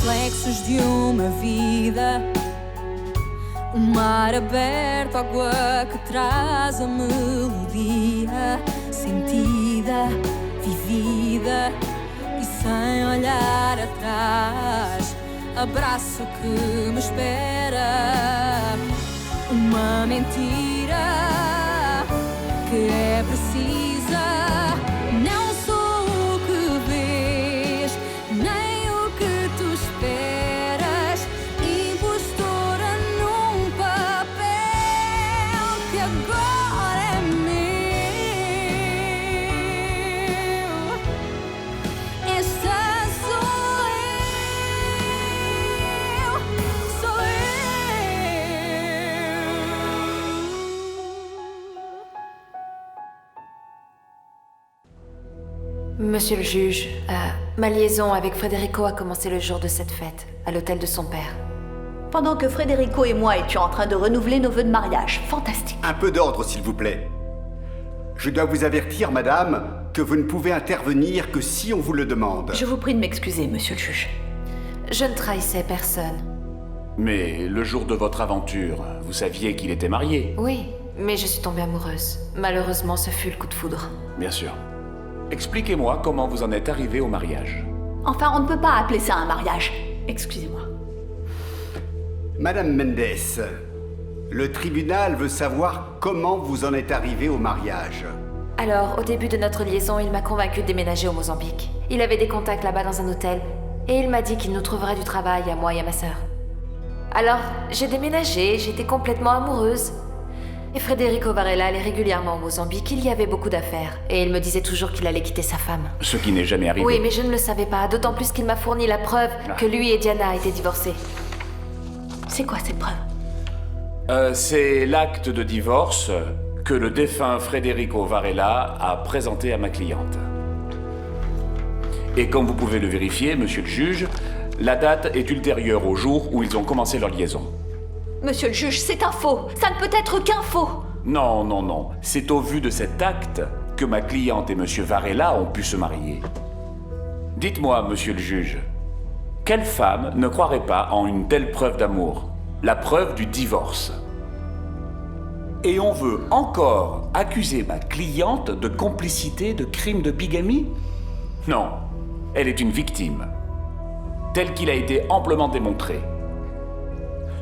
reflexos de uma vida, o mar aberto, água que traz a melodia, sentida, vivida e sem olhar atrás. Abraço que me espera, uma mentira que é precisa. Não sou o que vês, nem o que tu esperas. Impostora num papel que agora é meu. Esta sou eu, sou eu. Monsieur le juge, ma liaison avec Federico a commencé le jour de cette fête, à l'hôtel de son père. Pendant que Federico et moi étions en train de renouveler nos vœux de mariage. Fantastique. Un peu d'ordre, s'il vous plaît. Je dois vous avertir, madame, que vous ne pouvez intervenir que si on vous le demande. Je vous prie de m'excuser, monsieur le juge. Je ne trahissais personne. Mais le jour de votre aventure, vous saviez qu'il était marié? Oui, mais je suis tombée amoureuse. Malheureusement, ce fut le coup de foudre. Bien sûr. Expliquez-moi comment vous en êtes arrivé au mariage. Enfin, on ne peut pas appeler ça un mariage. Excusez-moi. Madame Mendes, le tribunal veut savoir comment vous en êtes arrivé au mariage. Alors, au début de notre liaison, il m'a convaincu de déménager au Mozambique. Il avait des contacts là-bas dans un hôtel, et il m'a dit qu'il nous trouverait du travail à moi et à ma sœur. Alors, j'ai déménagé, j'étais complètement amoureuse. Et Federico Varela allait régulièrement au Mozambique, il y avait beaucoup d'affaires, et il me disait toujours qu'il allait quitter sa femme. Ce qui n'est jamais arrivé. Oui, mais je ne le savais pas, d'autant plus qu'il m'a fourni la preuve que lui et Diana étaient divorcés. C'est quoi cette preuve? C'est l'acte de divorce que le défunt Federico Varela a présenté à ma cliente. Et comme vous pouvez le vérifier, monsieur le juge, la date est ultérieure au jour où ils ont commencé leur liaison. Monsieur le juge, c'est un faux. Ça ne peut être qu'un faux. Non, non, non. C'est au vu de cet acte que ma cliente et monsieur Varela ont pu se marier. Dites-moi, monsieur le juge, quelle femme ne croirait pas en une telle preuve d'amour? La preuve du divorce. Et on veut encore accuser ma cliente de complicité de crime de bigamie? Non, elle est une victime, tel qu'il a été amplement démontré.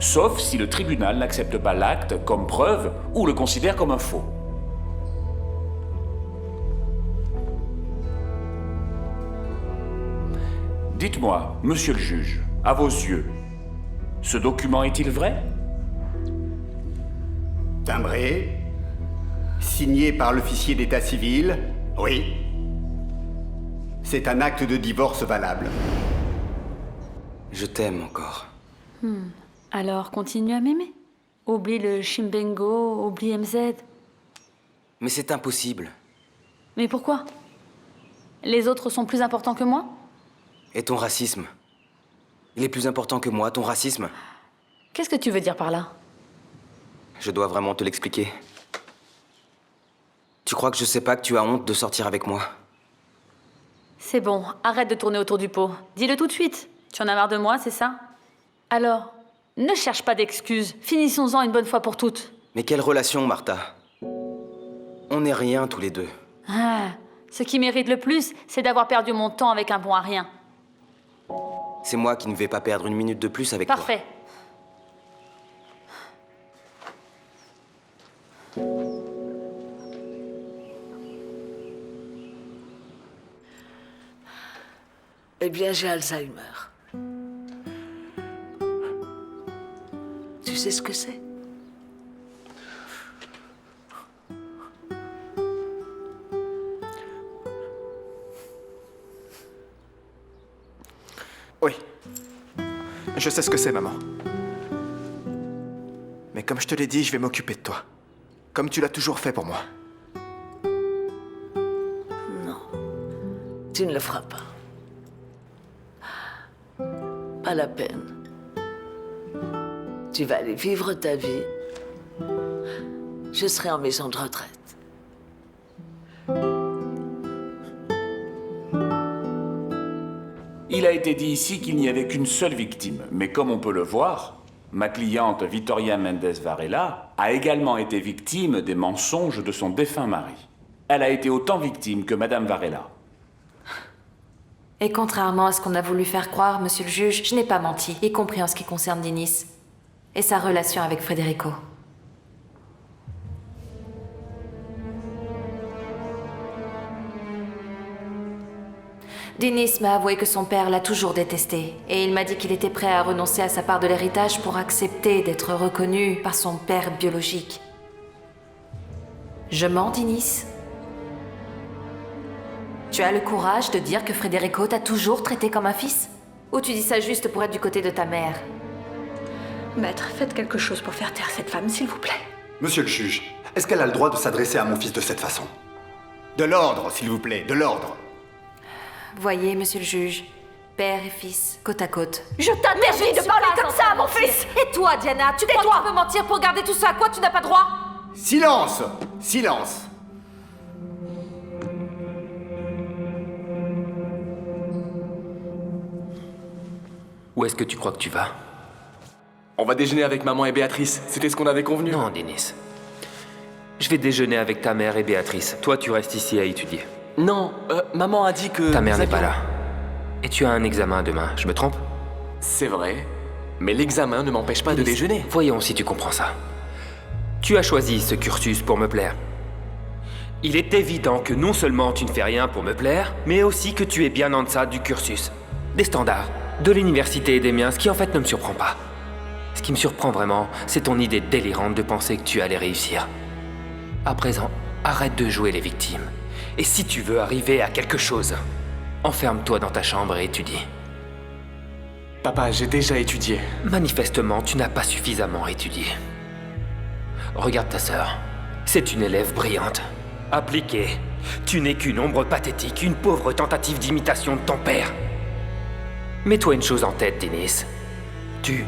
Sauf si le tribunal n'accepte pas l'acte comme preuve ou le considère comme un faux. Dites-moi, monsieur le juge, à vos yeux, ce document est-il vrai? Timbré, signé par l'officier d'état civil, oui. C'est un acte de divorce valable. Je t'aime encore. Alors continue à m'aimer. Oublie le Chimbengo, oublie MZ. Mais c'est impossible. Mais pourquoi? Les autres sont plus importants que moi? Et ton racisme? Il est plus important que moi, ton racisme? Qu'est-ce que tu veux dire par là? Je dois vraiment te l'expliquer. Tu crois que je sais pas que tu as honte de sortir avec moi? C'est bon, arrête de tourner autour du pot. Dis-le tout de suite. Tu en as marre de moi, c'est ça? Alors, ne cherche pas d'excuses. Finissons-en une bonne fois pour toutes. Mais quelle relation, Martha? On n'est rien tous les deux. Ah, ce qui mérite le plus, c'est d'avoir perdu mon temps avec un bon à rien. C'est moi qui ne vais pas perdre une minute de plus avec Parfait. Eh bien, j'ai Alzheimer. Tu sais ce que c'est? Oui. Je sais ce que c'est, maman. Mais comme je te l'ai dit, je vais m'occuper de toi. Comme tu l'as toujours fait pour moi. Non. Tu ne le feras pas. Pas la peine. Tu vas aller vivre ta vie. Je serai en maison de retraite. Il a été dit ici qu'il n'y avait qu'une seule victime, mais comme on peut le voir, ma cliente Victoria Mendes Varela a également été victime des mensonges de son défunt mari. Elle a été autant victime que Madame Varela. Et contrairement à ce qu'on a voulu faire croire, monsieur le juge, je n'ai pas menti, y compris en ce qui concerne Denis et sa relation avec Federico. Denis m'a avoué que son père l'a toujours détesté, et il m'a dit qu'il était prêt à renoncer à sa part de l'héritage pour accepter d'être reconnu par son père biologique. Je mens, Denis? Tu as le courage de dire que Federico t'a toujours traité comme un fils? Ou tu dis ça juste pour être du côté de ta mère? Maître, faites quelque chose pour faire taire cette femme, s'il vous plaît. Monsieur le juge, est-ce qu'elle a le droit de s'adresser à mon fils de cette façon? De l'ordre, s'il vous plaît, de l'ordre. Voyez, monsieur le juge, père et fils, côte à côte. Je t'interdis de parler comme ça à mon fils! Et toi, Diana, tu crois que tu peux mentir pour garder tout ça à quoi tu n'as pas droit? Silence! Silence! Où est-ce que tu crois que tu vas? On va déjeuner avec maman et Béatrice. C'était ce qu'on avait convenu. Non, Denis. Je vais déjeuner avec ta mère et Béatrice. Toi, tu restes ici à étudier. Non, maman a dit que... Ta mère n'est pas là. Et tu as un examen demain, je me trompe? C'est vrai. Mais l'examen ne m'empêche pas de déjeuner. Voyons si tu comprends ça. Tu as choisi ce cursus pour me plaire. Il est évident que non seulement tu ne fais rien pour me plaire, mais aussi que tu es bien en deçà du cursus, des standards, de l'université et des miens, ce qui en fait ne me surprend pas. Ce qui me surprend vraiment, c'est ton idée délirante de penser que tu allais réussir. À présent, arrête de jouer les victimes. Et si tu veux arriver à quelque chose, enferme-toi dans ta chambre et étudie. Papa, j'ai déjà étudié. Manifestement, tu n'as pas suffisamment étudié. Regarde ta sœur. C'est une élève brillante. Appliquée. Tu n'es qu'une ombre pathétique, une pauvre tentative d'imitation de ton père. Mets-toi une chose en tête, Denis. Tu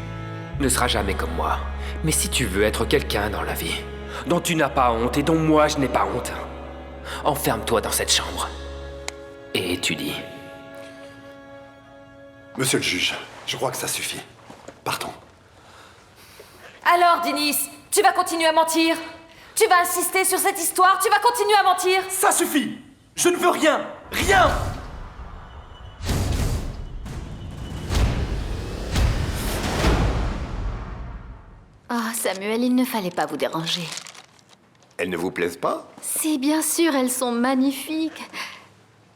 ne seras jamais comme moi. Mais si tu veux être quelqu'un dans la vie, dont tu n'as pas honte et dont moi je n'ai pas honte, enferme-toi dans cette chambre et étudie. Monsieur le juge, je crois que ça suffit. Partons. Alors, Denis, tu vas continuer à mentir? Tu vas insister sur cette histoire? Tu vas continuer à mentir? Ça suffit! Je ne veux rien! Rien! Ah, Samuel, il ne fallait pas vous déranger. Elles ne vous plaisent pas? Si, bien sûr, elles sont magnifiques.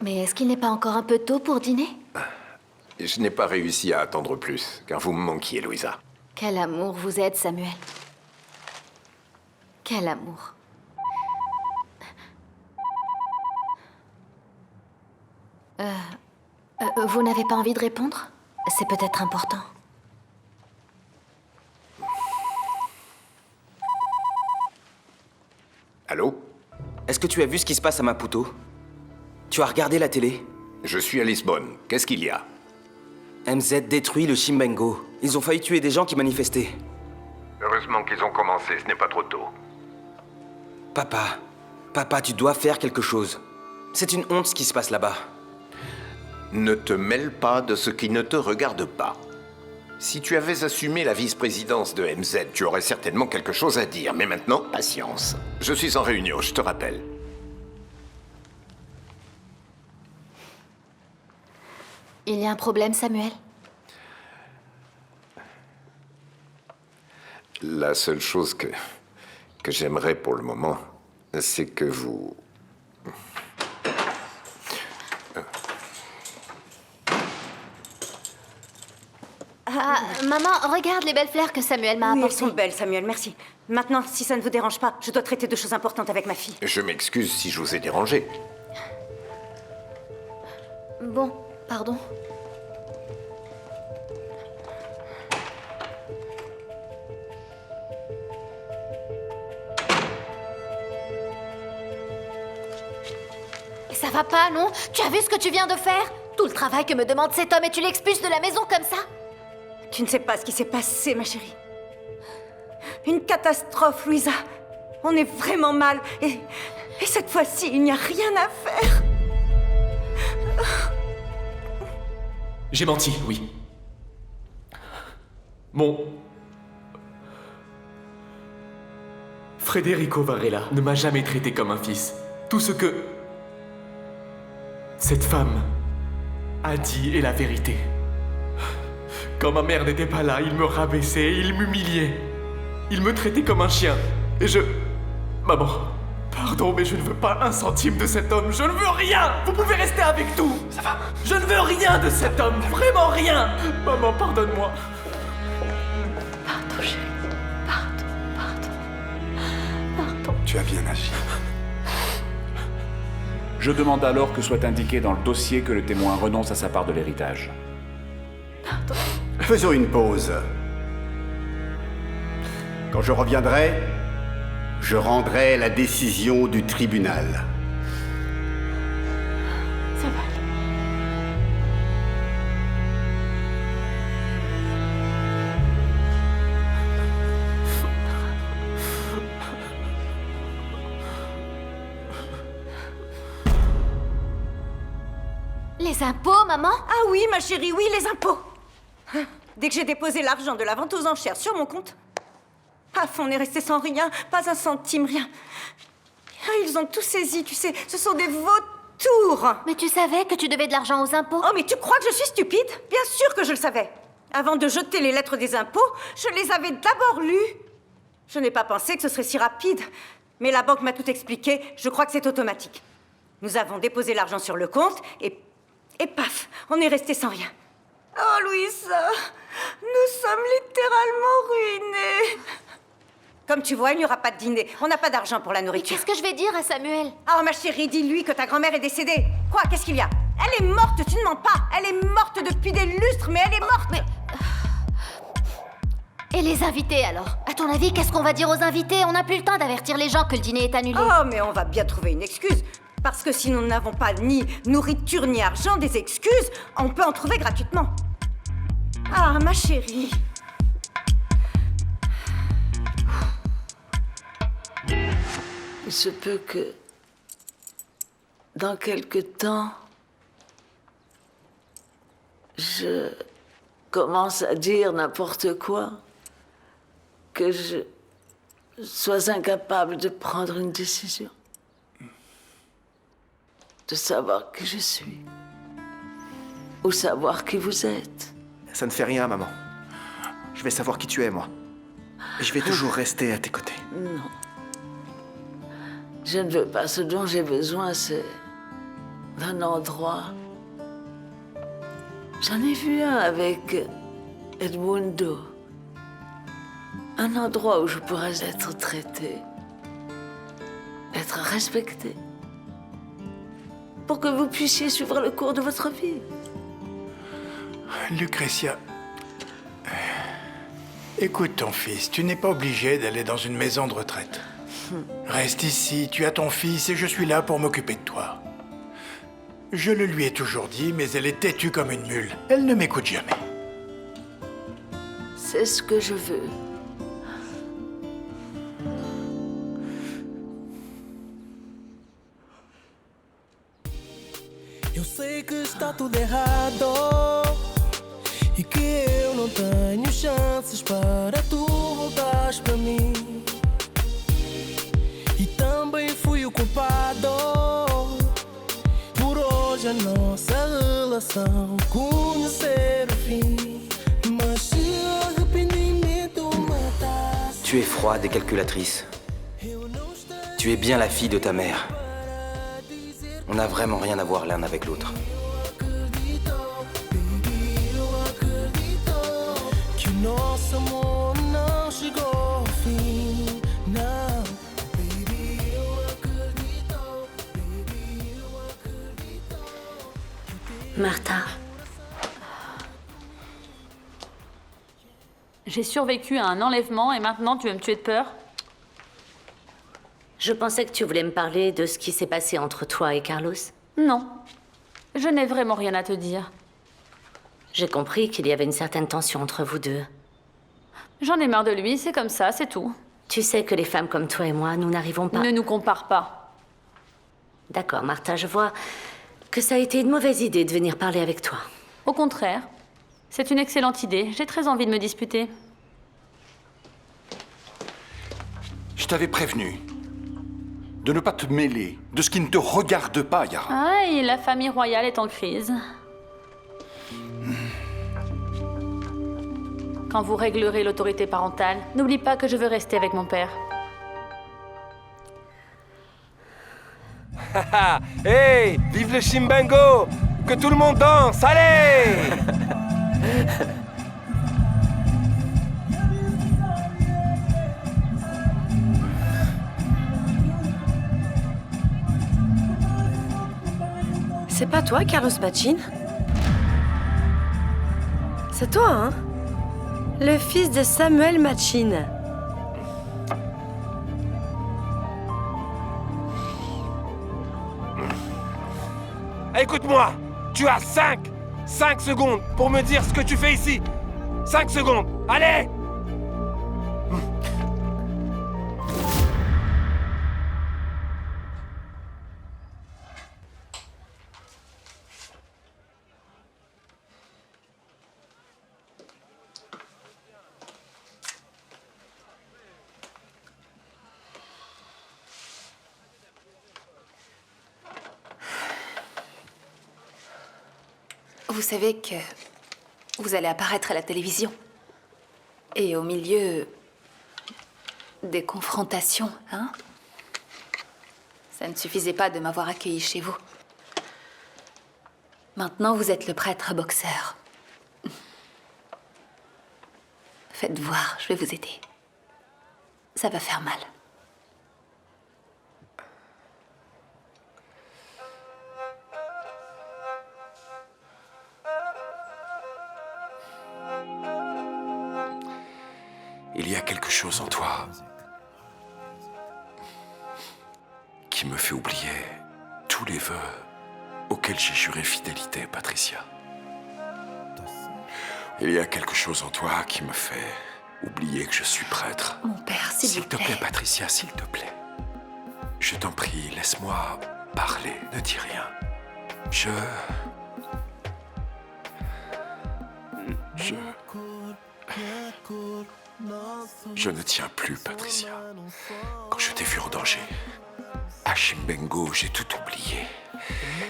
Mais est-ce qu'il n'est pas encore un peu tôt pour dîner? Je n'ai pas réussi à attendre plus, car vous me manquiez, Louisa. Quel amour vous êtes, Samuel. Quel amour. Vous n'avez pas envie de répondre? C'est peut-être important. Allô? Est-ce que tu as vu ce qui se passe à Maputo? Tu as regardé la télé? Je suis à Lisbonne. Qu'est-ce qu'il y a? MZ détruit le Chimbengo. Ils ont failli tuer des gens qui manifestaient. Heureusement qu'ils ont commencé, ce n'est pas trop tôt. Papa, tu dois faire quelque chose. C'est une honte ce qui se passe là-bas. Ne te mêle pas de ce qui ne te regarde pas. Si tu avais assumé la vice-présidence de MZ, tu aurais certainement quelque chose à dire. Mais maintenant, patience. Je suis en réunion, je te rappelle. Il y a un problème, Samuel? La seule chose que j'aimerais pour le moment, c'est que vous... Ah, maman, regarde les belles fleurs que Samuel m'a Oui, elles apportées. sont belles, Samuel, merci. Maintenant, si ça ne vous dérange pas, je dois traiter de choses importantes avec ma fille. Je m'excuse si je vous ai dérangé. Bon, pardon. Ça va pas, non? Tu as vu ce que tu viens de faire? Tout le travail que me demande cet homme et tu l'expulses de la maison comme ça? Tu ne sais pas ce qui s'est passé, ma chérie. Une catastrophe, Louisa. On est vraiment mal. Et cette fois-ci, il n'y a rien à faire. J'ai menti, oui. Bon... Federico Varela ne m'a jamais traité comme un fils. Tout ce que... cette femme a dit est la vérité. Quand ma mère n'était pas là, il me rabaissait, il m'humiliait. Il me traitait comme un chien. Et je... Maman, pardon, mais je ne veux pas un centime de cet homme. Je ne veux rien. Vous pouvez rester avec tout. Ça va. Je ne veux rien de cet homme. Vraiment rien. Maman, pardonne-moi. Pardon, chérie. Pardon. Tu as bien agi. Je demande alors que soit indiqué dans le dossier que le témoin renonce à sa part de l'héritage. Faisons une pause. Quand je reviendrai, je rendrai la décision du tribunal. Ça va aller. Les impôts, maman? Ah oui, ma chérie, oui, les impôts. Dès que j'ai déposé l'argent de la vente aux enchères sur mon compte, paf, on est resté sans rien, pas un centime, rien. Ah, ils ont tout saisi, tu sais, ce sont des vautours. Mais tu savais que tu devais de l'argent aux impôts? Oh, mais tu crois que je suis stupide? Bien sûr que je le savais. Avant de jeter les lettres des impôts, je les avais d'abord lues. Je n'ai pas pensé que ce serait si rapide. Mais la banque m'a tout expliqué, je crois que c'est automatique. Nous avons déposé l'argent sur le compte et paf, on est resté sans rien. Oh, Louisa, nous sommes littéralement ruinés. Comme tu vois, il n'y aura pas de dîner. On n'a pas d'argent pour la Mais nourriture. qu'est-ce que je vais dire à Samuel? Oh, ma chérie, dis-lui que ta grand-mère est décédée. Quoi? Qu'est-ce qu'il y a? Elle est morte, tu ne mens pas. Elle est morte depuis des lustres, mais elle est morte. Mais... Et les invités, alors? À ton avis, qu'est-ce qu'on va dire aux invités? On n'a plus le temps d'avertir les gens que le dîner est annulé. Oh, mais on va bien trouver une excuse. Parce que si nous n'avons pas ni nourriture ni argent, des excuses, on peut en trouver gratuitement. Ah, ma chérie. Il se peut que, dans quelque temps, je commence à dire n'importe quoi, que je sois incapable de prendre une décision, de savoir qui je suis, ou savoir qui vous êtes. Ça ne fait rien, maman. Je vais savoir qui tu es, moi. Et je vais toujours rester à tes côtés. Non. Je ne veux pas. Ce dont j'ai besoin, c'est d'un endroit. J'en ai vu un avec Edmundo. Un endroit où je pourrais être traitée, être respectée, pour que vous puissiez suivre le cours de votre vie. Lucretia, écoute ton fils, tu n'es pas obligée d'aller dans une maison de retraite. Reste ici, tu as ton fils et je suis là pour m'occuper de toi. Je le lui ai toujours dit, mais elle est têtue comme une mule. Elle ne m'écoute jamais. C'est ce que je veux. Eu sei que está tudo errado e que eu não tenho chances para tu voltares para mim. E também fui o culpado por hoje a nossa relação conhecer o fim. Mas se arrependimento matasse. Tu es froide et calculatrice. Tu es bien la fille de ta mère. On n'a vraiment rien à voir l'un avec l'autre. Que o nosso amor não chegou ao fim. Não, baby, eu acredito. Baby, eu acredito. Martha. J'ai survécu à un enlèvement et maintenant tu veux me tuer de peur? Je pensais que tu voulais me parler de ce qui s'est passé entre toi et Carlos. Non. Je n'ai vraiment rien à te dire. J'ai compris qu'il y avait une certaine tension entre vous deux. J'en ai marre de lui, c'est comme ça, c'est tout. Tu sais que les femmes comme toi et moi, nous n'arrivons pas... Ne nous compare pas. D'accord, Martha, je vois que ça a été une mauvaise idée de venir parler avec toi. Au contraire, c'est une excellente idée. J'ai très envie de me disputer. Je t'avais prévenu de ne pas te mêler de ce qui ne te regarde pas, Yara. Ah, et la famille royale est en crise. Quand vous réglerez l'autorité parentale, n'oublie pas que je veux rester avec mon père. Hey, vive le Chimbengo! Que tout le monde danse, allez! C'est pas toi, Carlos Machin? C'est toi, hein? Le fils de Samuel Machin. Écoute-moi, tu as 5 secondes pour me dire ce que tu fais ici. 5 secondes, allez! Vous savez que vous allez apparaître à la télévision. Et au milieu des confrontations, hein? Ça ne suffisait pas de m'avoir accueilli chez vous. Maintenant, vous êtes le prêtre boxeur. Faites voir, je vais vous aider. Ça va faire mal. Il y a quelque chose en toi qui me fait oublier tous les vœux auxquels j'ai juré fidélité, Patricia. Il y a quelque chose en toi qui me fait oublier que je suis prêtre. Mon père, s'il te plaît, Patricia, s'il te plaît. Je t'en prie, laisse-moi parler, ne dis rien. Je ne tiens plus, Patricia. Quand je t'ai vu en danger, à Chimbengo, j'ai tout oublié.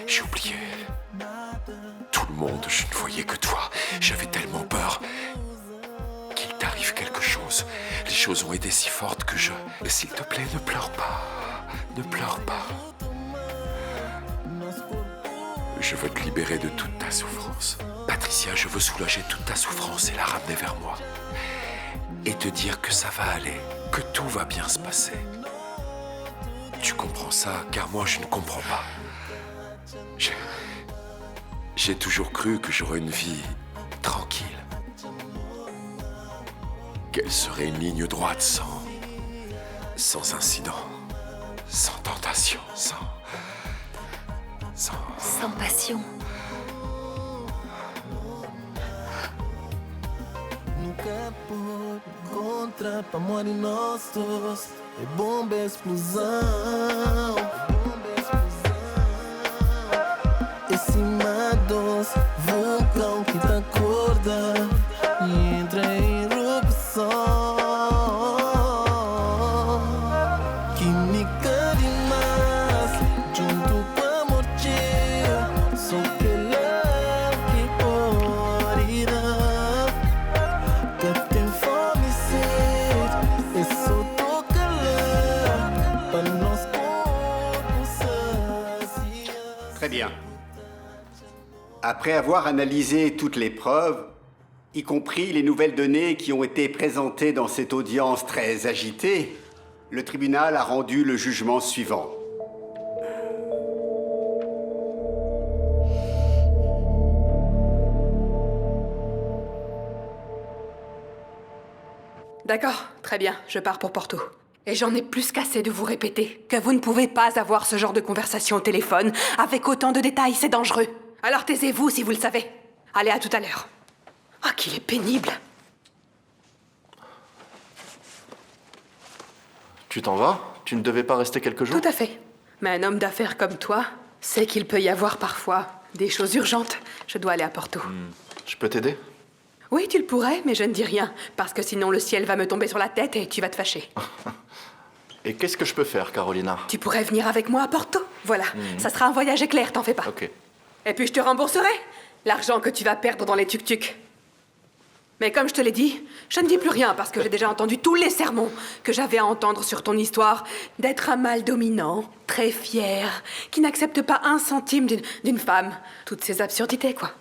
J'ai oublié tout le monde, je ne voyais que toi. J'avais tellement peur qu'il t'arrive quelque chose. Les choses ont été si fortes que je... S'il te plaît, ne pleure pas. Ne pleure pas. Je veux te libérer de toute ta souffrance. Patricia, je veux soulager toute ta souffrance et la ramener vers moi. Et te dire que ça va aller, que tout va bien se passer. Tu comprends ça, car moi je ne comprends pas. J'ai toujours cru que j'aurais une vie tranquille. Qu'elle serait une ligne droite sans incident, sans tentation, sans passion. Nunca por contra pra amor em nós dois. É bomba, é explosão. Esse mados, vulcão que te acorda e entra em erupção. Química demais, junto com amor teu. Só que lá que pode dar. Que tem fome e sede, é só tocar lá. Para nós corpos saciar. Très bien. Après avoir analysé toutes les preuves, y compris les nouvelles données qui ont été présentées dans cette audience très agitée, le tribunal a rendu le jugement suivant. D'accord, très bien, je pars pour Porto. Et j'en ai plus qu'assez de vous répéter que vous ne pouvez pas avoir ce genre de conversation au téléphone avec autant de détails, c'est dangereux. Alors taisez-vous si vous le savez. Allez, à tout à l'heure. Ah, qu'il est pénible. Tu t'en vas? Tu ne devais pas rester quelques jours? Tout à fait. Mais un homme d'affaires comme toi, c'est qu'il peut y avoir parfois des choses urgentes. Je dois aller à Porto. Je peux t'aider? Oui, tu le pourrais, mais je ne dis rien, parce que sinon le ciel va me tomber sur la tête et tu vas te fâcher. Et qu'est-ce que je peux faire, Carolina? Tu pourrais venir avec moi à Porto. Voilà, ça sera un voyage éclair, t'en fais pas. Ok. Et puis je te rembourserai l'argent que tu vas perdre dans les tuk-tuk. Mais comme je te l'ai dit, je ne dis plus rien parce que j'ai déjà entendu tous les sermons que j'avais à entendre sur ton histoire d'être un mâle dominant, très fier, qui n'accepte pas un centime d'une femme. Toutes ces absurdités, quoi.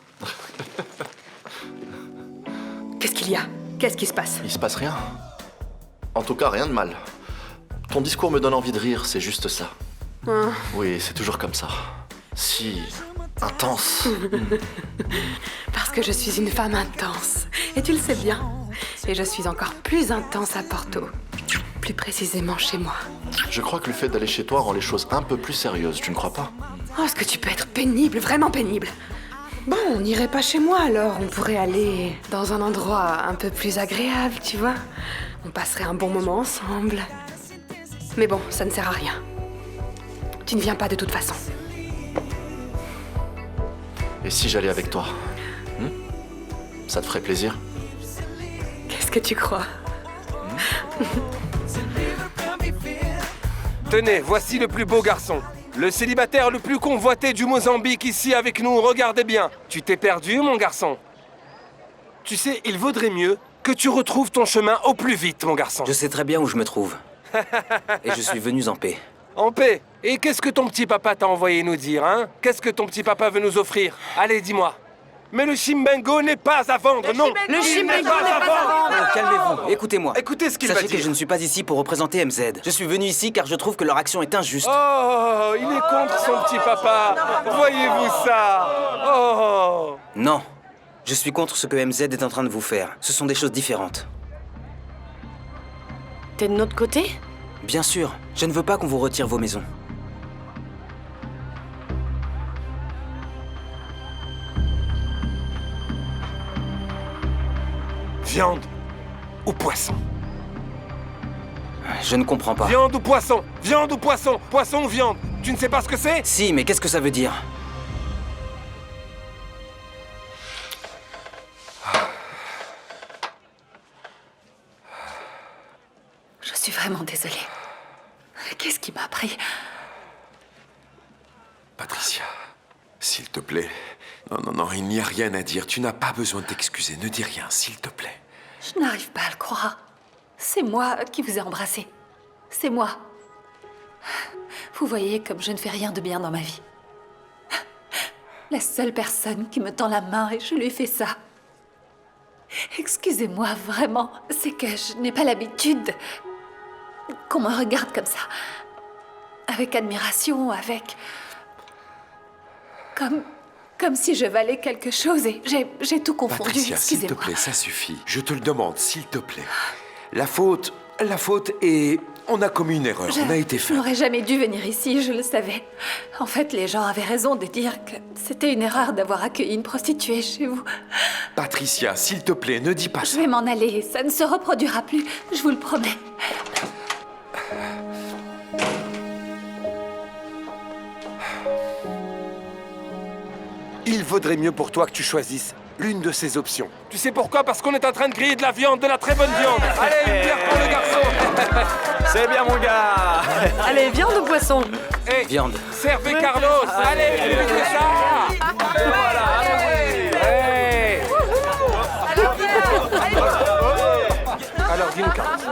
Qu'est-ce qu'il y a? Qu'est-ce qui se passe? Il se passe rien. En tout cas, rien de mal. Ton discours me donne envie de rire, c'est juste ça. Oui, c'est toujours comme ça. Si intense. Parce que je suis une femme intense. Et tu le sais bien. Et je suis encore plus intense à Porto. Plus précisément chez moi. Je crois que le fait d'aller chez toi rend les choses un peu plus sérieuses, tu ne crois pas? Oh, est-ce que tu peux être pénible, vraiment pénible? Bon, on n'irait pas chez moi alors. On pourrait aller dans un endroit un peu plus agréable, tu vois. On passerait un bon moment ensemble. Mais bon, ça ne sert à rien. Tu ne viens pas de toute façon. Et si j'allais avec toi? Ça te ferait plaisir? Qu'est-ce que tu crois? Tenez, voici le plus beau garçon. Le célibataire le plus convoité du Mozambique ici avec nous. Regardez bien. Tu t'es perdu, mon garçon. Tu sais, il vaudrait mieux que tu retrouves ton chemin au plus vite, mon garçon. Je sais très bien où je me trouve. Et je suis venu en paix. En paix? Et qu'est-ce que ton petit papa t'a envoyé nous dire, hein? Qu'est-ce que ton petit papa veut nous offrir? Allez, dis-moi. Mais le Chimbengo n'est pas à vendre, non! Le Chimbengo n'est pas à vendre! Calmez-vous, écoutez-moi. Écoutez ce qu'il va dire. Sachez que je ne suis pas ici pour représenter MZ. Je suis venu ici car je trouve que leur action est injuste. Oh, il est contre son petit papa. Voyez-vous ça? Oh! Non. Je suis contre ce que MZ est en train de vous faire. Ce sont des choses différentes. T'es de notre côté? Bien sûr. Je ne veux pas qu'on vous retire vos maisons. Viande ou poisson? Je ne comprends pas. Viande ou poisson? Viande ou poisson? Poisson ou viande? Tu ne sais pas ce que c'est? Si, mais qu'est-ce que ça veut dire? Je suis vraiment désolée. Qu'est-ce qui m'a pris? Patricia, s'il te plaît. Non, il n'y a rien à dire. Tu n'as pas besoin de t'excuser. Ne dis rien, s'il te plaît. Je n'arrive pas à le croire. C'est moi qui vous ai embrassé. C'est moi. Vous voyez comme je ne fais rien de bien dans ma vie. La seule personne qui me tend la main et je lui fais ça. Excusez-moi, vraiment. C'est que je n'ai pas l'habitude qu'on me regarde comme ça. Avec admiration, avec... Comme si je valais quelque chose et j'ai tout confondu. Patricia, s'il te Excusez-moi. plaît, ça suffit. Je te le demande, s'il te plaît. La faute est... On a commis une erreur, on a été Je fait. n'aurais jamais dû venir ici, je le savais. En fait, les gens avaient raison de dire que c'était une erreur d'avoir accueilli une prostituée chez vous. Patricia, s'il te plaît, ne dis pas Je ça. vais m'en aller, ça ne se reproduira plus, je vous le promets. Il vaudrait mieux pour toi que tu choisisses l'une de ces options. Tu sais pourquoi? Parce qu'on est en train de griller de la viande, de la très bonne viande. Allez, une bière pour le garçon. C'est bien, mon gars. Allez, viande ou poisson? Hey, Viande. servez Carlos. Allez, buvez ça. Voilà, allez. Alors, dis-nous, Carlos.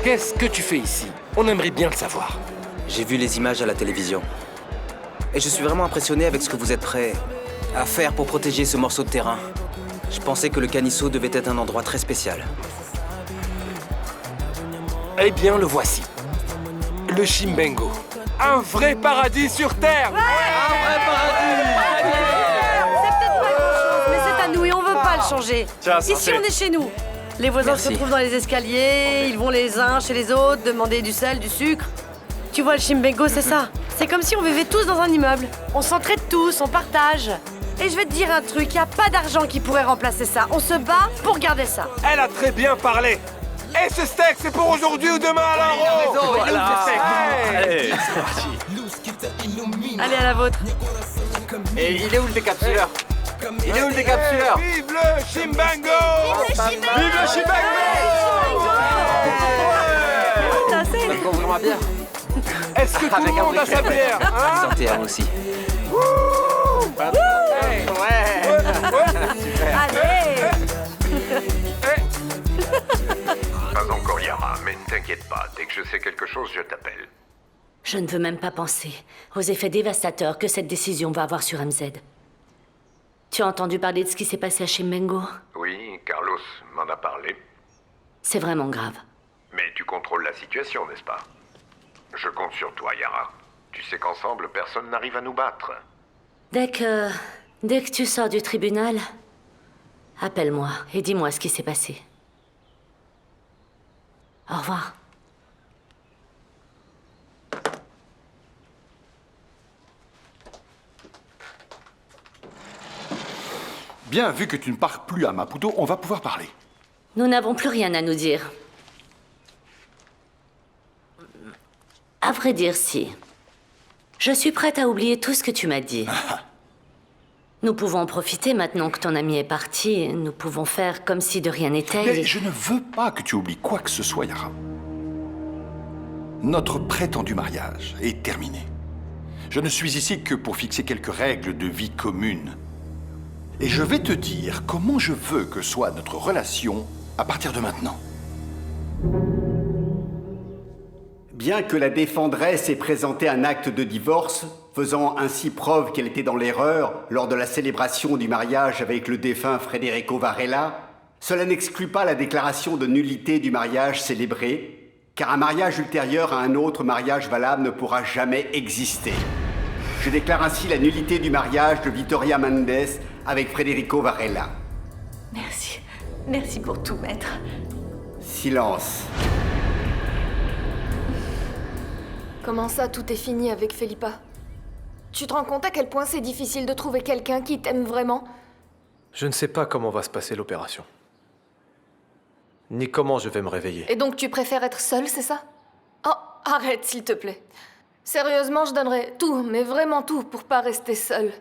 Qu'est-ce que tu fais ici? On aimerait bien le savoir. J'ai vu les images à la télévision. Et je suis vraiment impressionné avec ce que vous êtes prêts à faire pour protéger ce morceau de terrain. Je pensais que le Caniço devait être un endroit très spécial. Eh bien, le voici. Le Chimbengo. Un vrai paradis sur Terre. Un vrai paradis. C'est peut-être pas grand-chose, mais c'est à nous et on veut pas le changer. Tiens, Ici, santé. on est chez nous. Les voisins se Merci. retrouvent dans les escaliers, ils vont les uns chez les autres demander du sel, du sucre. Tu vois, le Chimbengo, c'est ça. C'est comme si on vivait tous dans un immeuble. On s'entraide tous, on partage. Et je vais te dire un truc, il n'y a pas d'argent qui pourrait remplacer ça. On se bat pour garder ça. Elle a très bien parlé. Et ce steak, c'est pour aujourd'hui ou demain alors? Voilà. Hey. Allez, c'est parti. Allez, à la vôtre. Et il est où le décapsuleur? Il est où le décapsuleur? Vive le Chimbengo! Vive le Chimbengo! Ça, c'est... Ça te trouve vraiment bien. Est-ce que tout le monde a sa bière, hein? Santé à vous aussi. Allez. Pas encore, Yara, mais ne t'inquiète pas. Dès que je sais quelque chose, je t'appelle. Je ne veux même pas penser aux effets dévastateurs que cette décision va avoir sur MZ. Tu as entendu parler de ce qui s'est passé à Chimbengo? Oui, Carlos m'en a parlé. C'est vraiment grave. Mais tu contrôles la situation, n'est-ce pas? Je compte sur toi, Yara. Tu sais qu'ensemble, personne n'arrive à nous battre. Dès que tu sors du tribunal, appelle-moi et dis-moi ce qui s'est passé. Au revoir. Bien, vu que tu ne pars plus à Maputo, on va pouvoir parler. Nous n'avons plus rien à nous dire. À vrai dire, si. Je suis prête à oublier tout ce que tu m'as dit. Nous pouvons en profiter maintenant que ton ami est parti. Nous pouvons faire comme si de rien n'était. Mais je ne veux pas que tu oublies quoi que ce soit, Yara. Notre prétendu mariage est terminé. Je ne suis ici que pour fixer quelques règles de vie commune. Et je vais te dire comment je veux que soit notre relation à partir de maintenant. Bien que la défendresse ait présenté un acte de divorce, faisant ainsi preuve qu'elle était dans l'erreur lors de la célébration du mariage avec le défunt Federico Varela, cela n'exclut pas la déclaration de nullité du mariage célébré, car un mariage ultérieur à un autre mariage valable ne pourra jamais exister. Je déclare ainsi la nullité du mariage de Victoria Mendes avec Federico Varela. Merci. Merci pour tout, maître. Silence. Comment ça, tout est fini avec Felipa? Tu te rends compte à quel point c'est difficile de trouver quelqu'un qui t'aime vraiment? Je ne sais pas comment va se passer l'opération. Ni comment je vais me réveiller. Et donc tu préfères être seule, c'est ça? Oh, arrête, s'il te plaît. Sérieusement, je donnerais tout, mais vraiment tout, pour pas rester seule.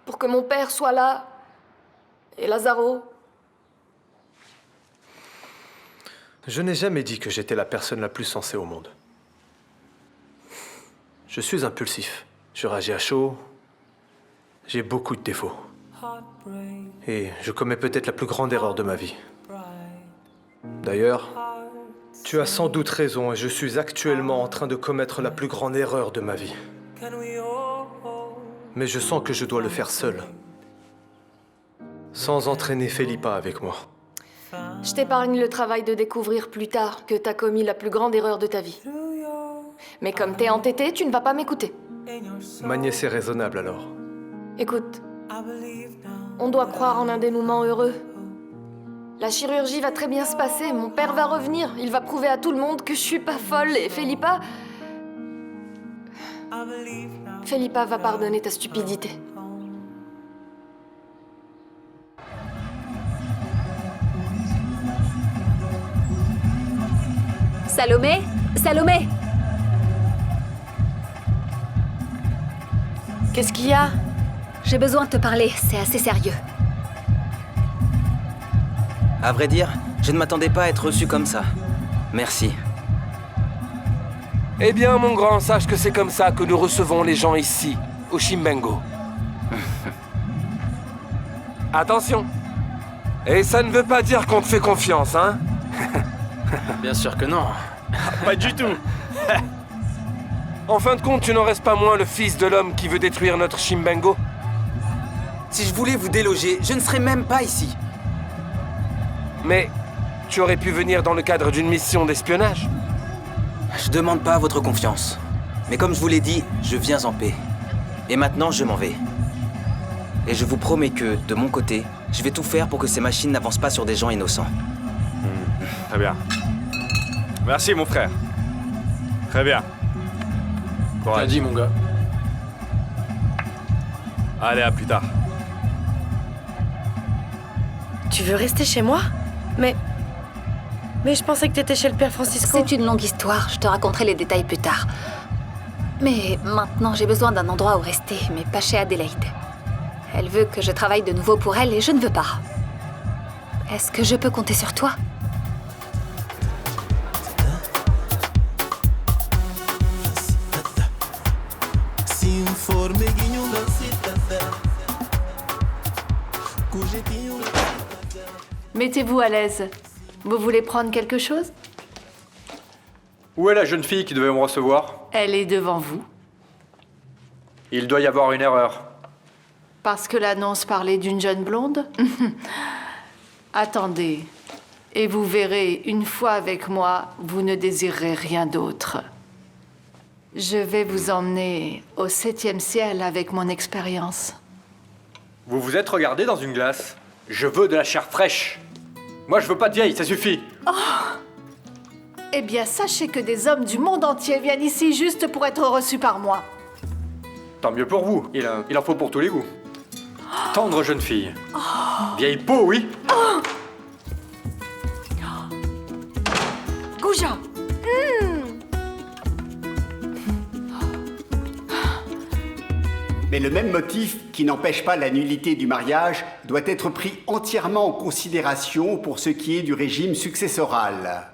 Pour que mon père soit là. Et Lazaro. Je n'ai jamais dit que j'étais la personne la plus sensée au monde. Je suis impulsif. Je réagis à chaud. J'ai beaucoup de défauts. Et je commets peut-être la plus grande erreur de ma vie. D'ailleurs, tu as sans doute raison et je suis actuellement en train de commettre la plus grande erreur de ma vie. Mais je sens que je dois le faire seul. Sans entraîner Felipa avec moi. Je t'épargne le travail de découvrir plus tard que t'as commis la plus grande erreur de ta vie. Mais comme t'es entêté, tu ne vas pas m'écouter. Ma nièce est raisonnable alors. Écoute, on doit croire en un dénouement heureux. La chirurgie va très bien se passer, mon père va revenir, il va prouver à tout le monde que je suis pas folle et Felipa va pardonner ta stupidité. Salomé? Salomé? Qu'est-ce qu'il y a? J'ai besoin de te parler, c'est assez sérieux. À vrai dire, je ne m'attendais pas à être reçu comme ça. Merci. Eh bien, mon grand, sache que c'est comme ça que nous recevons les gens ici, au Chimbengo. Attention. Et ça ne veut pas dire qu'on te fait confiance, hein? Bien sûr que non. Pas du tout. En fin de compte, tu n'en restes pas moins le fils de l'homme qui veut détruire notre Chimbengo. Si je voulais vous déloger, je ne serais même pas ici. Mais tu aurais pu venir dans le cadre d'une mission d'espionnage. Je demande pas votre confiance. Mais comme je vous l'ai dit, je viens en paix. Et maintenant, je m'en vais. Et je vous promets que, de mon côté, je vais tout faire pour que ces machines n'avancent pas sur des gens innocents. Très bien. Merci, mon frère. Très bien. Bien dit, mon gars. Allez, à plus tard. Tu veux rester chez moi? Mais je pensais que t'étais chez le père Francisco. C'est une longue histoire, je te raconterai les détails plus tard. Mais maintenant, j'ai besoin d'un endroit où rester, mais pas chez Adélaïde. Elle veut que je travaille de nouveau pour elle et je ne veux pas. Est-ce que je peux compter sur toi? Mettez-vous à l'aise. Vous voulez prendre quelque chose? Où est la jeune fille qui devait me recevoir? Elle est devant vous. Il doit y avoir une erreur. Parce que l'annonce parlait d'une jeune blonde? Attendez. Et vous verrez, une fois avec moi, vous ne désirerez rien d'autre. Je vais vous emmener au 7e ciel avec mon expérience. Vous vous êtes regardé dans une glace? Je veux de la chair fraîche. Moi, je veux pas de vieille, ça suffit. Eh bien, sachez que des hommes du monde entier viennent ici juste pour être reçus par moi. Tant mieux pour vous. Il en faut pour tous les goûts. Tendre jeune fille. Vieille peau, oui. Gouja. Mais le même motif, qui n'empêche pas la nullité du mariage, doit être pris entièrement en considération pour ce qui est du régime successoral.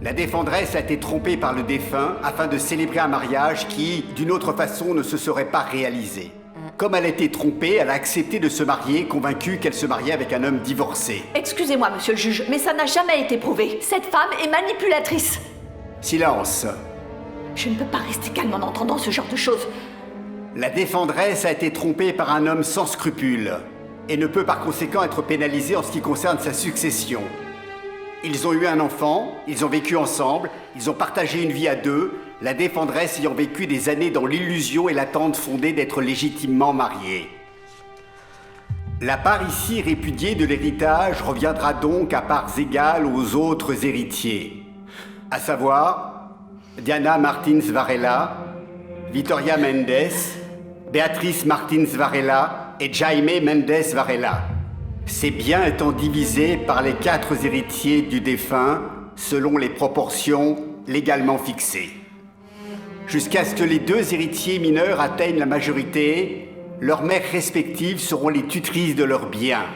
La défendresse a été trompée par le défunt afin de célébrer un mariage qui, d'une autre façon, ne se serait pas réalisé. Comme elle a été trompée, elle a accepté de se marier, convaincue qu'elle se mariait avec un homme divorcé. Excusez-moi, monsieur le juge, mais ça n'a jamais été prouvé. Cette femme est manipulatrice. Silence. Je ne peux pas rester calme en entendant ce genre de choses. La défendresse a été trompée par un homme sans scrupules et ne peut par conséquent être pénalisée en ce qui concerne sa succession. Ils ont eu un enfant, ils ont vécu ensemble, ils ont partagé une vie à deux, la défendresse ayant vécu des années dans l'illusion et l'attente fondée d'être légitimement mariée. La part ici répudiée de l'héritage reviendra donc à parts égales aux autres héritiers, à savoir Diana Martins Varela, Victoria Mendes, Beatrice Martins Varela et Jaime Mendes Varela. Ces biens étant divisés par les 4 héritiers du défunt selon les proportions légalement fixées. Jusqu'à ce que les 2 héritiers mineurs atteignent la majorité, leurs mères respectives seront les tutrices de leurs biens.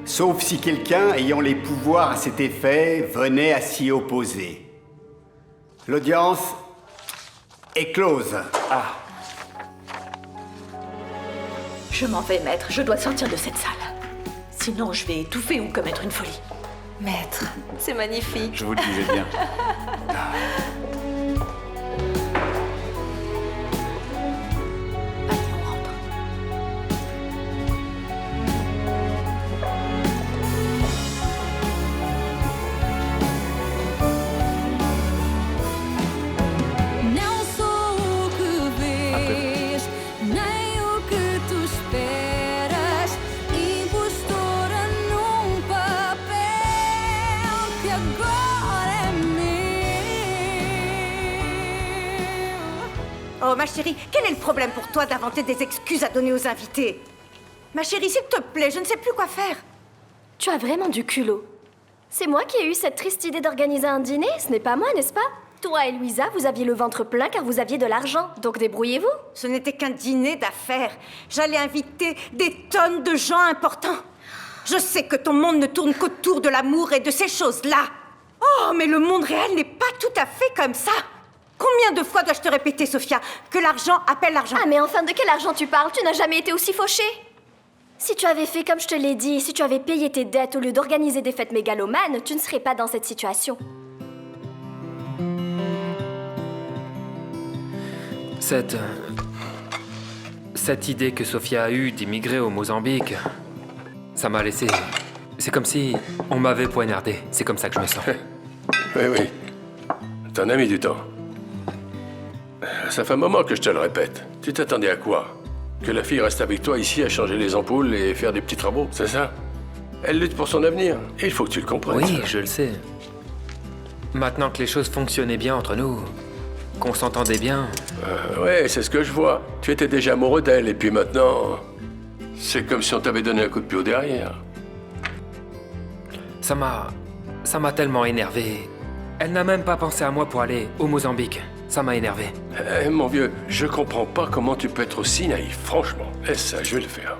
Sauf si quelqu'un ayant les pouvoirs à cet effet venait à s'y opposer. L'audience est close. Je m'en vais, maître. Je dois sortir de cette salle. Sinon, je vais étouffer ou commettre une folie. Maître, c'est magnifique. Je vous le disais bien. Não sou o que vês, nem o que tu esperas. Impostora num papel que agora é meu. Oh, ma chérie, quel est le problème pour toi d'inventer des excuses à donner aux invités? Ma chérie, s'il te plaît, je ne sais plus quoi faire. Tu as vraiment du culot. C'est moi qui ai eu cette triste idée d'organiser un dîner, ce n'est pas moi, n'est-ce pas? Toi et Louisa, vous aviez le ventre plein car vous aviez de l'argent, donc débrouillez-vous. Ce n'était qu'un dîner d'affaires. J'allais inviter des tonnes de gens importants. Je sais que ton monde ne tourne qu'autour de l'amour et de ces choses-là. Oh, mais le monde réel n'est pas tout à fait comme ça. Combien de fois dois-je te répéter, Sophia, que l'argent appelle l'argent? Ah, mais enfin, de quel argent tu parles? Tu n'as jamais été aussi fauchée. Si tu avais fait comme je te l'ai dit, si tu avais payé tes dettes au lieu d'organiser des fêtes mégalomanes, tu ne serais pas dans cette situation. Cette idée que Sophia a eue d'immigrer au Mozambique, ça m'a laissé... C'est comme si on m'avait poignardé. C'est comme ça que je me sens. Oui. T'en as mis du temps. Ça fait un moment que je te le répète. Tu t'attendais à quoi? Que la fille reste avec toi ici à changer les ampoules et faire des petits travaux, c'est ça? Elle lutte pour son avenir, et il faut que tu le comprennes. Oui, je le sais. Maintenant que les choses fonctionnaient bien entre nous, qu'on s'entendait bien... Ouais, c'est ce que je vois. Tu étais déjà amoureux d'elle, et puis maintenant... C'est comme si on t'avait donné un coup de pied au derrière. Ça m'a tellement énervé. Elle n'a même pas pensé à moi pour aller au Mozambique. Ça m'a énervé. Mon vieux, je comprends pas comment tu peux être aussi naïf, franchement. Et ça, je vais le faire.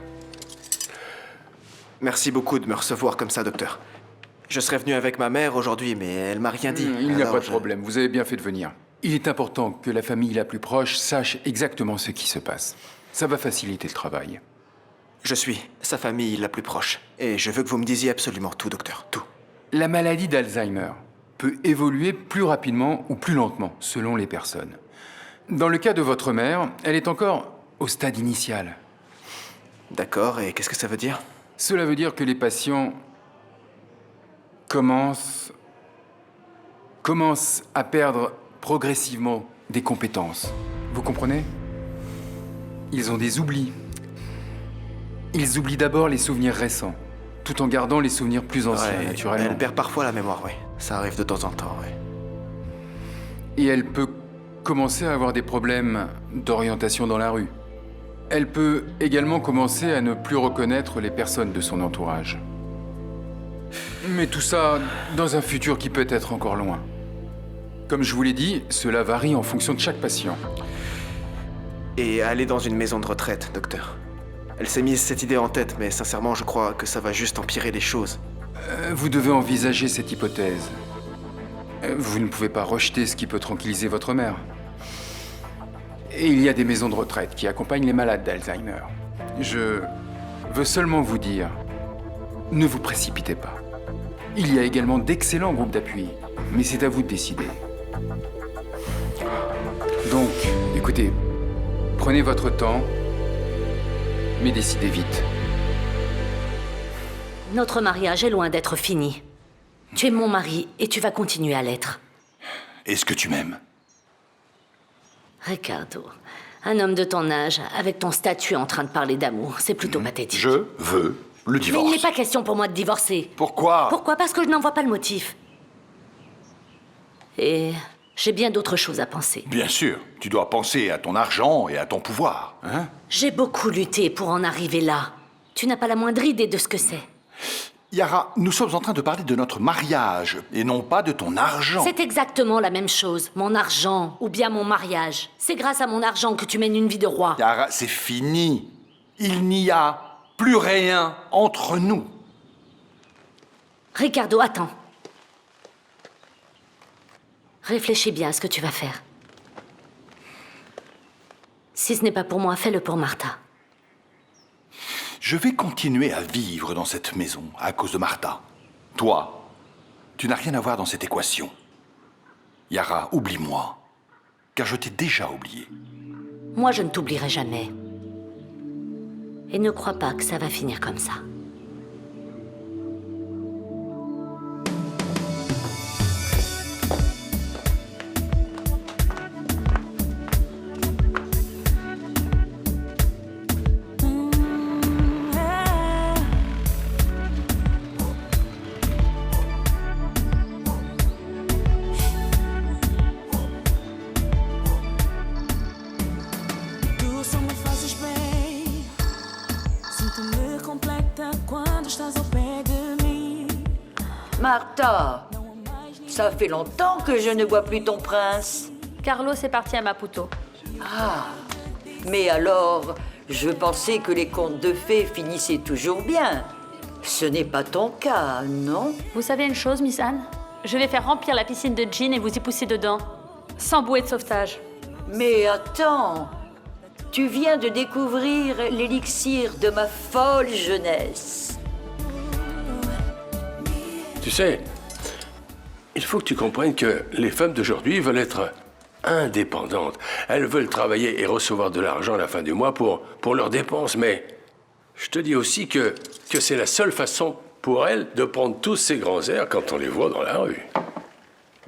Merci beaucoup de me recevoir comme ça, docteur. Je serais venu avec ma mère aujourd'hui, mais elle m'a rien dit. Il n'y a Alors pas de problème, vous avez bien fait de venir. Il est important que la famille la plus proche sache exactement ce qui se passe. Ça va faciliter le travail. Je suis sa famille la plus proche. Et je veux que vous me disiez absolument tout, docteur. Tout. La maladie d'Alzheimer peut évoluer plus rapidement ou plus lentement, selon les personnes. Dans le cas de votre mère, elle est encore au stade initial. D'accord, et qu'est-ce que ça veut dire? Cela veut dire que les patients commencent à perdre progressivement des compétences. Vous comprenez? Ils ont des oublis. Ils oublient d'abord les souvenirs récents, tout en gardant les souvenirs plus anciens, Ouais, naturellement. elle perd parfois la mémoire, oui. Ça arrive de temps en temps, oui. Et elle peut commencer à avoir des problèmes d'orientation dans la rue. Elle peut également commencer à ne plus reconnaître les personnes de son entourage. Mais tout ça dans un futur qui peut être encore loin. Comme je vous l'ai dit, cela varie en fonction de chaque patient. Et aller dans une maison de retraite, docteur. Elle s'est mise cette idée en tête, mais sincèrement, je crois que ça va juste empirer les choses. Vous devez envisager cette hypothèse. Vous ne pouvez pas rejeter ce qui peut tranquilliser votre mère. Et il y a des maisons de retraite qui accompagnent les malades d'Alzheimer. Je veux seulement vous dire, ne vous précipitez pas. Il y a également d'excellents groupes d'appui, mais c'est à vous de décider. Donc, écoutez, prenez votre temps, mais décidez vite. Notre mariage est loin d'être fini. Tu es mon mari et tu vas continuer à l'être. Est-ce que tu m'aimes? Ricardo, un homme de ton âge, avec ton statut en train de parler d'amour, c'est plutôt pathétique. Je veux le Mais divorce. il n'est pas question pour moi de divorcer. Pourquoi? Pourquoi? Parce que je n'en vois pas le motif. Et j'ai bien d'autres choses à penser. Bien sûr, tu dois penser à ton argent et à ton pouvoir, hein? J'ai beaucoup lutté pour en arriver là. Tu n'as pas la moindre idée de ce que c'est. Yara, nous sommes en train de parler de notre mariage et non pas de ton argent. C'est exactement la même chose. Mon argent ou bien mon mariage. C'est grâce à mon argent que tu mènes une vie de roi. Yara, c'est fini. Il n'y a plus rien entre nous. Ricardo, attends. Réfléchis bien à ce que tu vas faire. Si ce n'est pas pour moi, fais-le pour Martha. Je vais continuer à vivre dans cette maison à cause de Martha. Toi, tu n'as rien à voir dans cette équation. Yara, oublie-moi, car je t'ai déjà oublié. Moi, je ne t'oublierai jamais. Et ne crois pas que ça va finir comme ça. Tu só me fazes bem. Sinto-me completa quando estás ao pé de mim. Martha, ça fait longtemps que je ne vois plus ton prince. Carlos est parti à Maputo. Ah, mais alors, je pensais que les contes de fées finissaient toujours bien. Ce n'est pas ton cas, non? Vous savez une chose, Miss Anne? Je vais faire remplir la piscine de gin et vous y pousser dedans. Sans bouée de sauvetage. Mais attends, tu viens de découvrir l'élixir de ma folle jeunesse. Tu sais, il faut que tu comprennes que les femmes d'aujourd'hui veulent être indépendantes. Elles veulent travailler et recevoir de l'argent à la fin du mois pour leurs dépenses, mais je te dis aussi que c'est la seule façon pour elles de prendre tous ces grands airs quand on les voit dans la rue.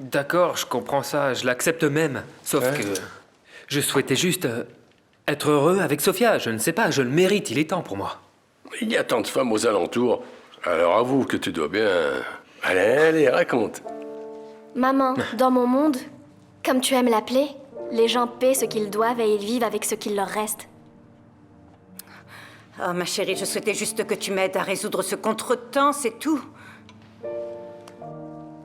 D'accord, je comprends ça, je l'accepte même. Sauf que je souhaitais juste être heureux avec Sophia. Je ne sais pas, je le mérite, il est temps pour moi. Il y a tant de femmes aux alentours, alors avoue que tu dois bien... Allez, raconte. Maman, dans mon monde, comme tu aimes l'appeler, les gens paient ce qu'ils doivent et ils vivent avec ce qu'il leur reste. Oh, ma chérie, je souhaitais juste que tu m'aides à résoudre ce contretemps, c'est tout.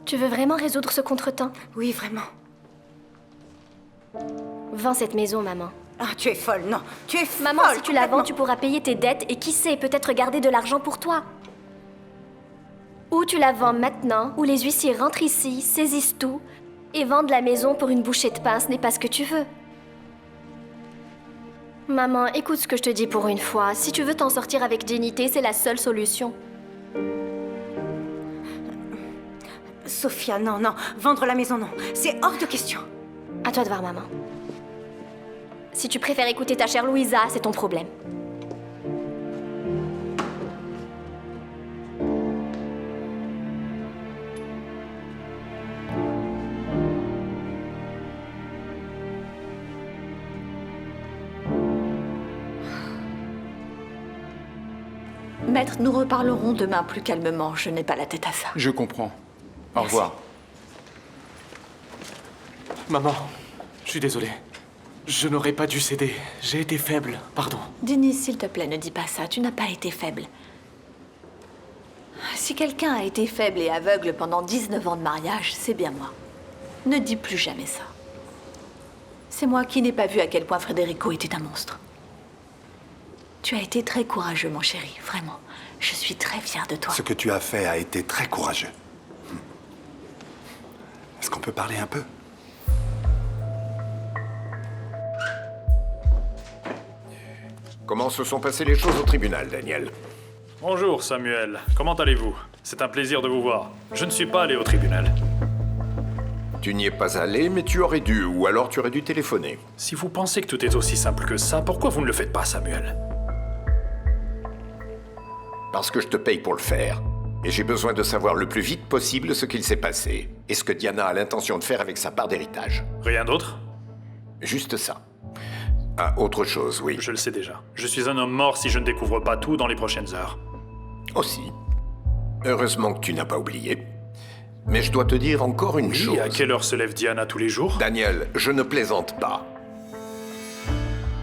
Tu veux vraiment résoudre ce contretemps? Oui, vraiment. Vends cette maison, maman. Ah, tu es folle, non. Tu es folle. Maman, si tu la vends, tu pourras payer tes dettes et qui sait, peut-être garder de l'argent pour toi. Ou tu la vends maintenant, ou les huissiers rentrent ici, saisissent tout, et vendent la maison pour une bouchée de pain, ce n'est pas ce que tu veux. Maman, écoute ce que je te dis pour une fois. Si tu veux t'en sortir avec dignité, c'est la seule solution. Sophia, non, non. Vendre la maison, non. C'est hors de question. À toi de voir, maman. Si tu préfères écouter ta chère Louisa, c'est ton problème. Maître, nous reparlerons demain plus calmement. Je n'ai pas la tête à ça. Je comprends. Au revoir. Maman, je suis désolé. Je n'aurais pas dû céder. J'ai été faible, pardon. Denis, s'il te plaît, ne dis pas ça. Tu n'as pas été faible. Si quelqu'un a été faible et aveugle pendant 19 ans de mariage, c'est bien moi. Ne dis plus jamais ça. C'est moi qui n'ai pas vu à quel point Federico était un monstre. Tu as été très courageux, mon chéri, vraiment. Je suis très fière de toi. Ce que tu as fait a été très courageux. Est-ce qu'on peut parler un peu? Comment se sont passées les choses au tribunal, Daniel? Bonjour, Samuel. Comment allez-vous? C'est un plaisir de vous voir. Je ne suis pas allé au tribunal. Tu n'y es pas allé, mais tu aurais dû, ou alors tu aurais dû téléphoner. Si vous pensez que tout est aussi simple que ça, pourquoi vous ne le faites pas, Samuel? Parce que je te paye pour le faire. Et j'ai besoin de savoir le plus vite possible ce qu'il s'est passé. Et ce que Diana a l'intention de faire avec sa part d'héritage. Rien d'autre? Juste ça. Ah, autre chose, oui. Je le sais déjà. Je suis un homme mort si je ne découvre pas tout dans les prochaines heures. Aussi. Heureusement que tu n'as pas oublié. Mais je dois te dire encore une chose. À quelle heure se lève Diana tous les jours? Daniel, je ne plaisante pas.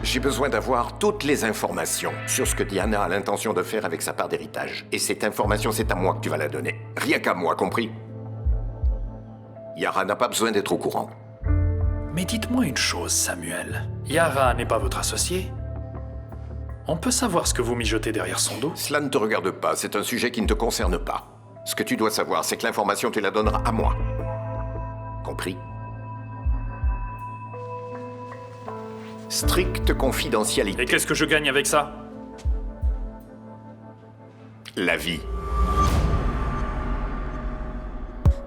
J'ai besoin d'avoir toutes les informations sur ce que Diana a l'intention de faire avec sa part d'héritage. Et cette information, c'est à moi que tu vas la donner. Rien qu'à moi, compris? Yara n'a pas besoin d'être au courant. Mais dites-moi une chose, Samuel. Yara n'est pas votre associé? On peut savoir ce que vous mijotez derrière son dos? Cela ne te regarde pas, c'est un sujet qui ne te concerne pas. Ce que tu dois savoir, c'est que l'information, tu la donneras à moi. Compris? Stricte confidentialité. Et qu'est-ce que je gagne avec ça? La vie.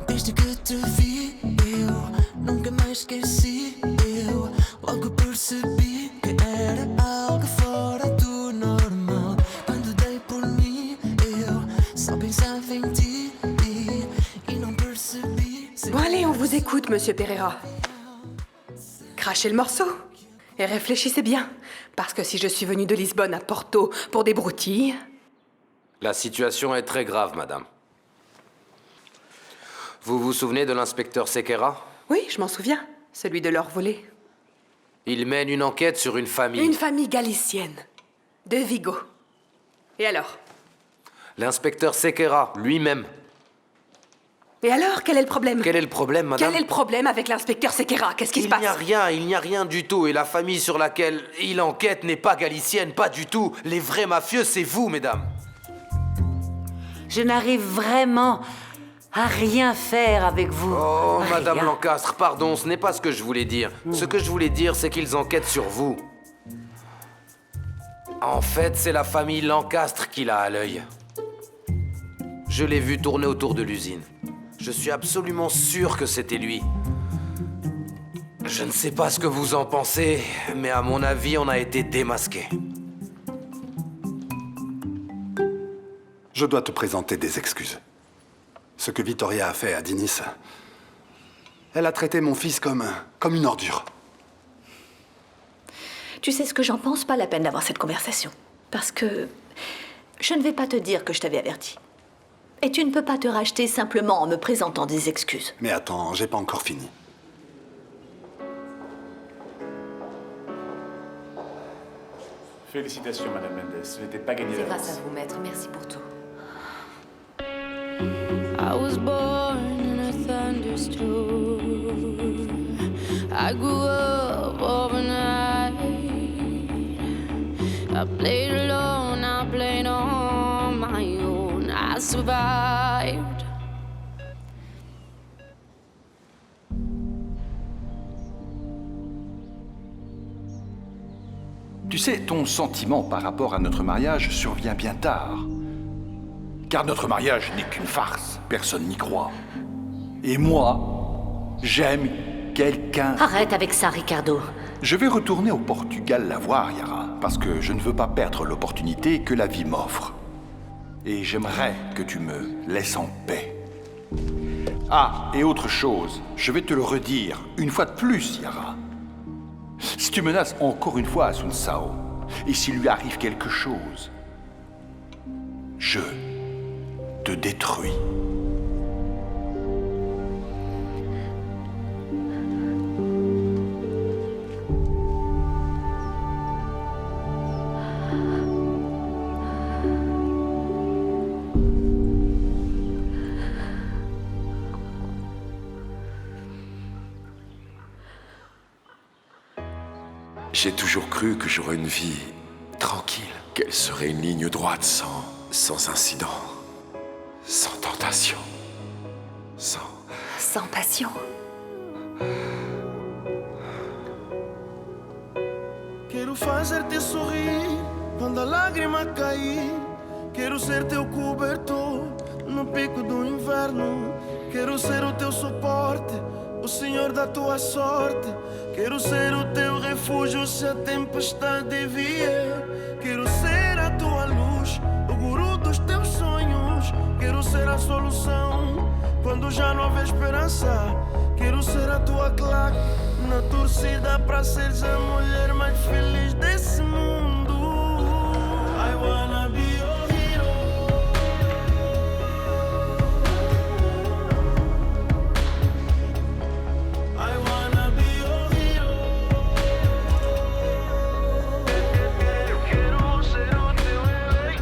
Desde que te vi, eu nunca mais esqueci. Eu logo percebi que era algo fora do normal. Quando dei por mim, eu só pensava em ti e não percebi. Bon allez, on vous écoute, Monsieur Pereira. Crachez le morceau. Et réfléchissez bien, parce que si je suis venue de Lisbonne à Porto pour des broutilles... La situation est très grave, madame. Vous vous souvenez de l'inspecteur Sequeira? Oui, je m'en souviens, celui de l'or volé. Il mène une enquête sur une famille. Une famille galicienne, de Vigo. Et alors? L'inspecteur Sequeira, lui-même. Et alors, quel est le problème? Quel est le problème, madame? Quel est le problème avec l'inspecteur Sequeira? Qu'est-ce qui se passe? Il n'y a rien du tout. Et la famille sur laquelle il enquête n'est pas galicienne, pas du tout. Les vrais mafieux, c'est vous, mesdames. Je n'arrive vraiment à rien faire avec vous. Oh, Rien. madame Lancastre, pardon, ce n'est pas ce que je voulais dire. Ce que je voulais dire, c'est qu'ils enquêtent sur vous. En fait, c'est la famille Lancastre qui l'a à l'œil. Je l'ai vu tourner autour de l'usine. Je suis absolument sûr que c'était lui. Je ne sais pas ce que vous en pensez, mais à mon avis, on a été démasqués. Je dois te présenter des excuses. Ce que Vittoria a fait à Dinis, elle a traité mon fils comme une ordure. Tu sais ce que j'en pense? Pas la peine d'avoir cette conversation. Parce que je ne vais pas te dire que je t'avais averti. Et tu ne peux pas te racheter simplement en me présentant des excuses. Mais attends, j'ai pas encore fini. Félicitations, Madame Mendes. Ce n'était pas gagné C'est d'avance. grâce à vous, maître. Merci pour tout. I was born in a thunderstorm. I grew up I played alone, I played on my own. I survived. Tu sais, ton sentiment par rapport à notre mariage survient bien tard. Car notre mariage n'est qu'une farce, personne n'y croit. Et moi, j'aime quelqu'un... Arrête avec ça, Ricardo. Je vais retourner au Portugal la voir, Yara, parce que je ne veux pas perdre l'opportunité que la vie m'offre. Et j'aimerais que tu me laisses en paix. Ah, et autre chose, je vais te le redire, une fois de plus, Yara. Si tu menaces encore une fois Sun Sao, et s'il lui arrive quelque chose, je te détruis. J'ai toujours cru que j'aurais une vie tranquille, qu'elle serait une ligne droite sans incident, sans tentation, Sans passion. Quero fazer-te sorrir quando a lágrima cair. Quero ser teu cobertor no pico do inverno. Quero ser o teu suporte, o senhor da tua sorte. Quero ser o teu refúgio se a tempestade vier. Quero ser a tua luz, o guru dos teus sonhos. Quero ser a solução quando já não houver esperança. Quero ser a tua claque na torcida pra seres a mulher mais feliz desse mundo. I wanna be your hero. I wanna be your hero. Eu quero ser o teu herói.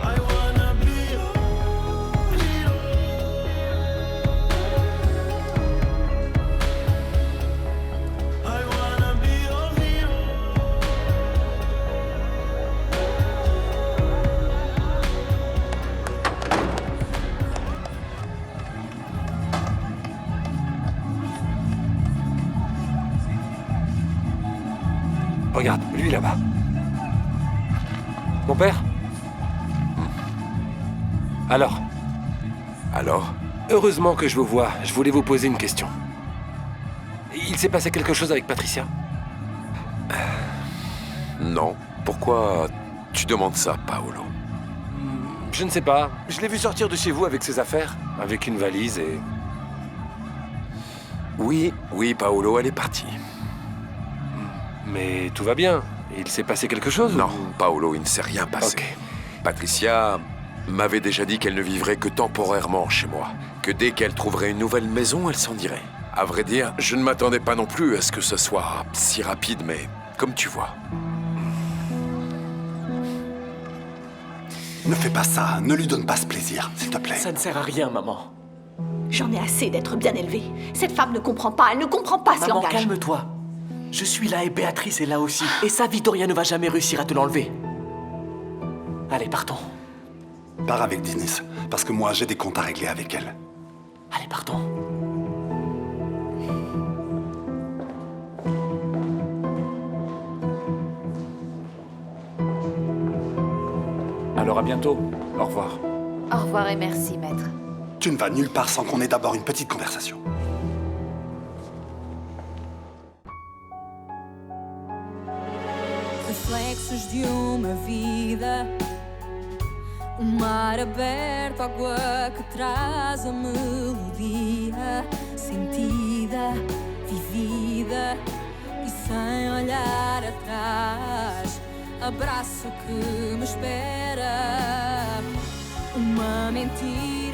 I wanna be your hero. I wanna be your hero. Regarde, lui là-bas. Mon père? Alors? Heureusement que je vous vois. Je voulais vous poser une question. Il s'est passé quelque chose avec Patricia? Non. Pourquoi tu demandes ça, Paolo? Je ne sais pas. Je l'ai vu sortir de chez vous avec ses affaires, avec une valise et... Oui, Paolo, elle est partie. Mais tout va bien. Il s'est passé quelque chose? Non, Paolo, il ne s'est rien passé. Ok. Patricia m'avait déjà dit qu'elle ne vivrait que temporairement chez moi. Que dès qu'elle trouverait une nouvelle maison, elle s'en irait. À vrai dire, je ne m'attendais pas non plus à ce que ce soit si rapide, mais comme tu vois. Ne fais pas ça, ne lui donne pas ce plaisir, s'il te plaît. Ça ne sert à rien, maman. J'en ai assez d'être bien élevée. Cette femme ne comprend pas, elle ne comprend pas ce Maman, langage. calme-toi. Je suis là et Béatrice est là aussi. Et ça, Vittoria ne va jamais réussir à te l'enlever. Allez, partons. Pars avec Dinis, parce que moi j'ai des comptes à régler avec elle. Allez, partons. Alors à bientôt. Au revoir. Au revoir et merci, maître. Tu ne vas nulle part sans qu'on ait d'abord une petite conversation. Reflexos de uma vida, mar aberto, água que traz a melodia sentida, vivida e sem olhar atrás. Abraço que me espera, uma mentira.